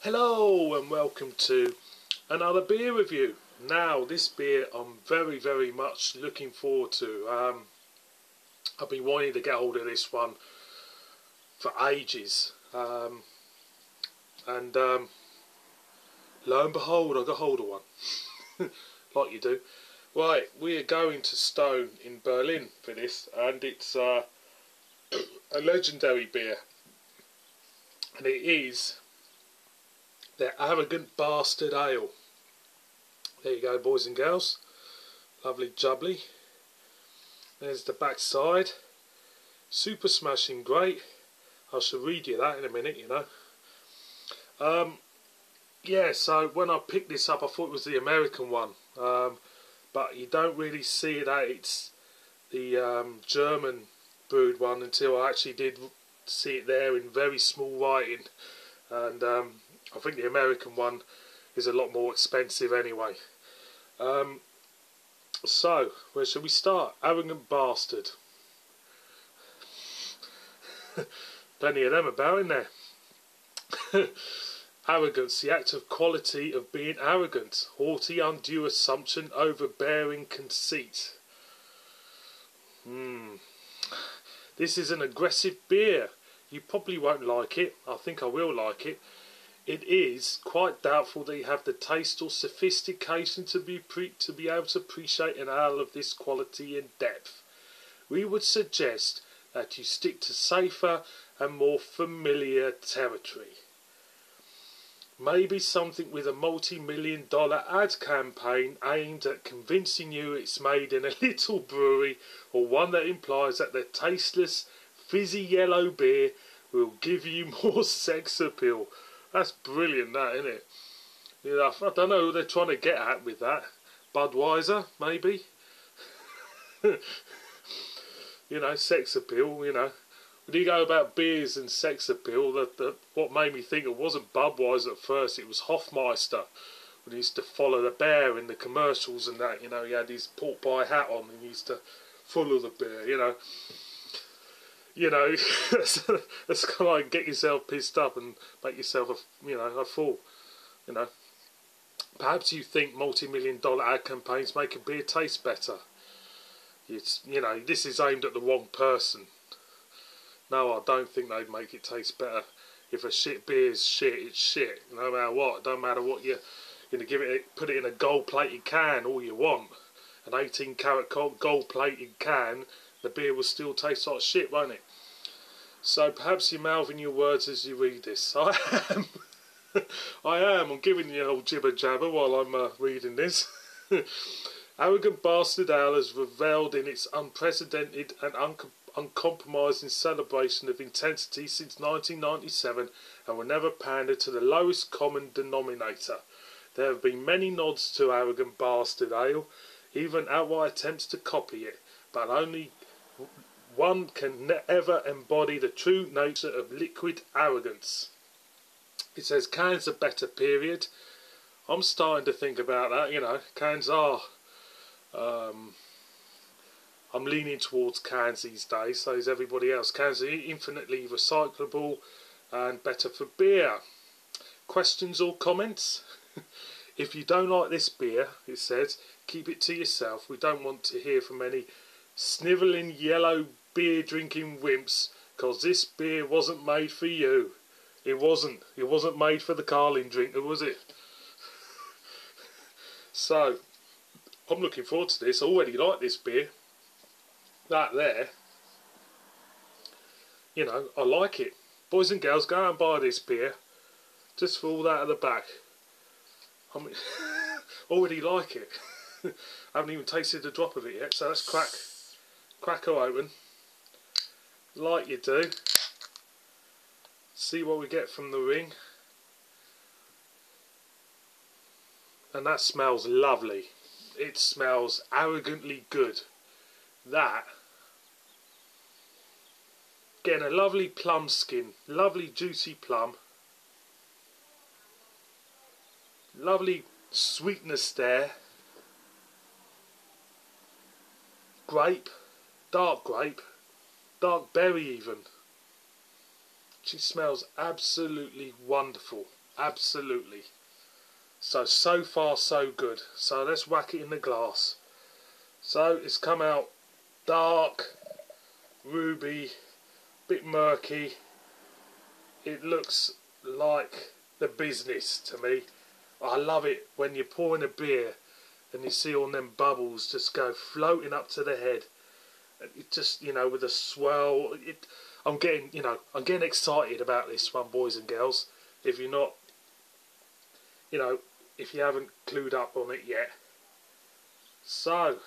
Hello and welcome to another beer review. Now this beer I'm very much looking forward to. I've been wanting to get hold of this one for ages, and lo and behold I got hold of one. Like you do. Right, we are going to Stone in Berlin for this, and it's a legendary beer, and it is their Arrogant Bastard Ale. There you go, boys and girls. Lovely jubbly. There's the back side. Super smashing great. I shall read you that in a minute, you know. Yeah, so when I picked this up I thought it was the American one. But you don't really see it that it's the German brewed one until I actually did see it there in very small writing. And I think the American one is a lot more expensive anyway. So, where shall we start? Arrogant Bastard. Plenty of them about, in there. Arrogance, the act of quality of being arrogant. Haughty, undue assumption, overbearing conceit. This is an aggressive beer. You probably won't like it. I think I will like it. It is quite doubtful that you have the taste or sophistication to be able to appreciate an ale of this quality and depth. We would suggest that you stick to safer and more familiar territory. Maybe something with a multi-million-dollar ad campaign aimed at convincing you it's made in a little brewery, or one that implies that the tasteless, fizzy yellow beer will give you more sex appeal. That's brilliant, that, isn't it? You know, I don't know who they're trying to get at with that. Budweiser, maybe? You know, sex appeal, you know. When you go about beers and sex appeal, what made me think it wasn't Budweiser at first, it was Hofmeister. When he used to follow the bear in the commercials and that, you know, he had his pork pie hat on and he used to follow the bear, you know. You know, that's kind of like get yourself pissed up and make yourself a fool. You know, perhaps you think multi-million-dollar ad campaigns make a beer taste better. You know, this is aimed at the wrong person. No, I don't think they'd make it taste better. If a shit beer is shit, it's shit. No matter what, it don't matter what you're gonna give it. Put it in a gold-plated can, all you want. An 18-carat gold-plated can. The beer will still taste like shit, won't it? So perhaps you're mouthing your words as you read this. I am. I am. I'm giving you an old jibber jabber while I'm reading this. Arrogant Bastard Ale has revelled in its unprecedented and uncompromising celebration of intensity since 1997 and will never pander to the lowest common denominator. There have been many nods to Arrogant Bastard Ale, even outright attempts to copy it, but only one can ever embody the true nature of liquid arrogance. It says cans are better, period. I'm starting to think about that, you know. Cans are. I'm leaning towards cans these days, so is everybody else. Cans are infinitely recyclable and better for beer. Questions or comments? If you don't like this beer, it says, keep it to yourself. We don't want to hear from any snivelling yellow beer drinking wimps, because this beer wasn't made for you. It wasn't made for the Carling drinker, was it? So I'm looking forward to this. I already like this beer. That there, you know, I like it. Boys and girls, go out and buy this beer just for all that at the back. I mean, already like it. I haven't even tasted a drop of it yet, so let's crack her open like you do. See what we get from the ring. And that smells lovely. It smells arrogantly good. That, getting a lovely plum skin, lovely juicy plum, lovely sweetness there, grape, dark berry even. She smells absolutely wonderful. absolutely. So far so good. So let's whack it in the glass. So it's come out dark, ruby, bit murky. It looks like the business to me. I love it when you're pouring a beer and you see all them bubbles just go floating up to the head. It just, you know, with a swell. I'm getting excited about this one, boys and girls. If you're not, you know, if you haven't clued up on it yet. So,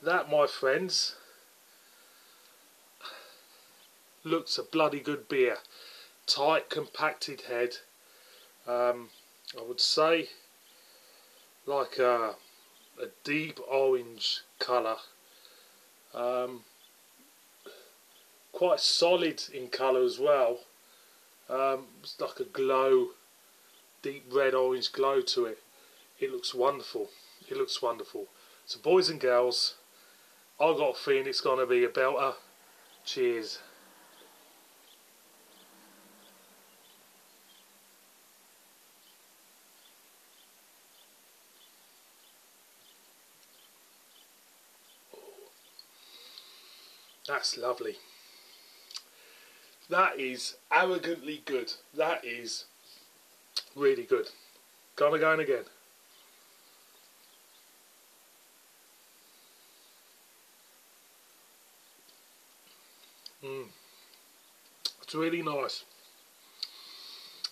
that, my friends, looks a bloody good beer. Tight, compacted head. I would say like a deep orange colour. Quite solid in colour as well. It's like a glow, deep red orange glow to it. It looks wonderful. It looks wonderful. So boys and girls, I've got a feeling it's going to be a belter. Cheers. That's lovely. That is arrogantly good. That is really good. Gonna go in again. It's really nice.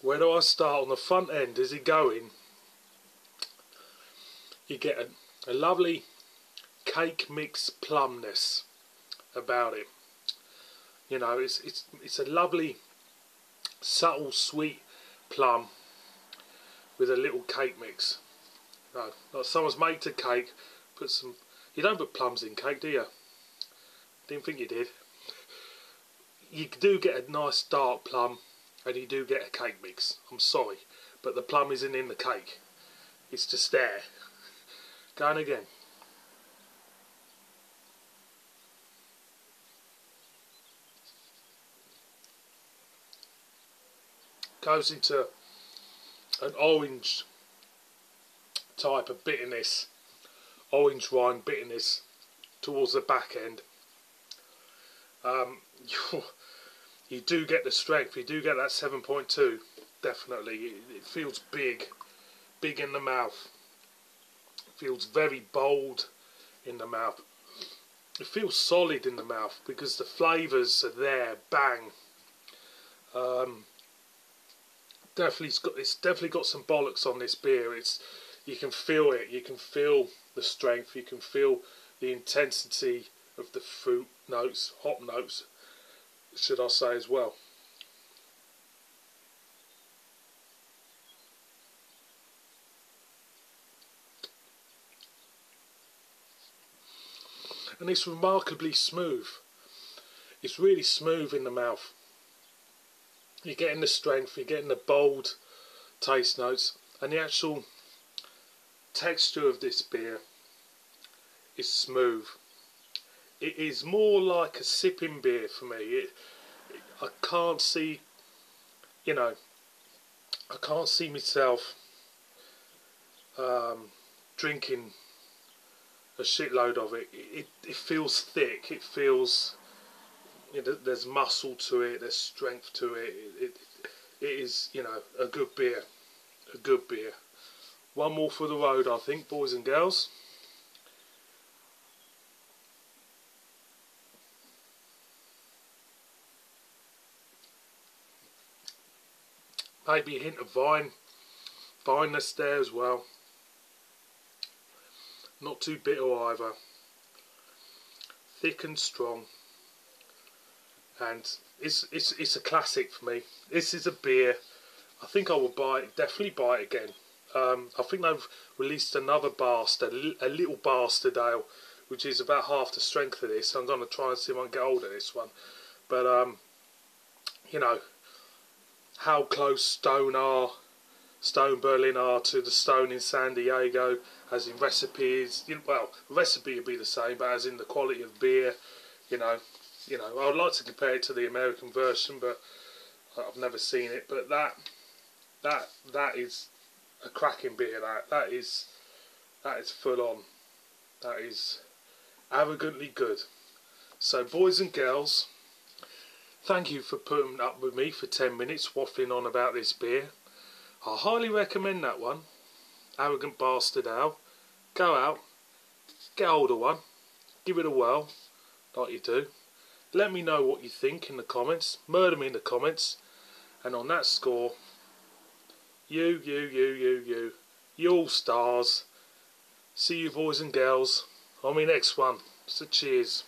Where do I start? On the front end, as you go in, you get a lovely cake mix plumness about it. You know, it's a lovely subtle sweet plum with a little cake mix. No, like someone's made a cake, put some. You don't put plums in cake, do you? Didn't think you did. You do get a nice dark plum, and you do get a cake mix. I'm sorry, but the plum isn't in the cake. It's just there. Going again. Goes into an orange type of bitterness, orange wine bitterness towards the back end. You do get the strength, you do get that 7.2, definitely. It feels big in the mouth. It feels very bold in the mouth. It feels solid in the mouth because the flavours are there, bang. It's definitely got some bollocks on this beer. You can feel it. You can feel the strength. You can feel the intensity of the fruit notes, hop notes, should I say as well. And it's remarkably smooth. It's really smooth in the mouth. You're getting the strength, you're getting the bold taste notes, and the actual texture of this beer is smooth. It is more like a sipping beer for me. I can't see, you know, I can't see myself drinking a shitload of it. It feels thick. It feels, you know, there's muscle to it. There's strength to it. It is, you know, a good beer. A good beer. One more for the road, I think, boys and girls. Maybe a hint of vineness there as well. Not too bitter either. Thick and strong. And it's a classic for me. This is a beer. I think I will buy it, definitely buy it again. I think they've released another bastard, a little bastard ale, which is about half the strength of this. I'm going to try and see if I can get hold of this one. But, you know, how close Stone Berlin are to the Stone in San Diego, as in recipes. Well, the recipe would be the same, but as in the quality of beer, you know, I would like to compare it to the American version, but I've never seen it. But that That is a cracking beer. That is full on. That is arrogantly good. So boys and girls, thank you for putting up with me for 10 minutes waffling on about this beer. I highly recommend that one, Arrogant Bastard Ale. Go out, get hold of one, give it a whirl, like you do. Let me know what you think in the comments, murder me in the comments, and on that score, you all stars. See you boys and girls on my next one. So cheers.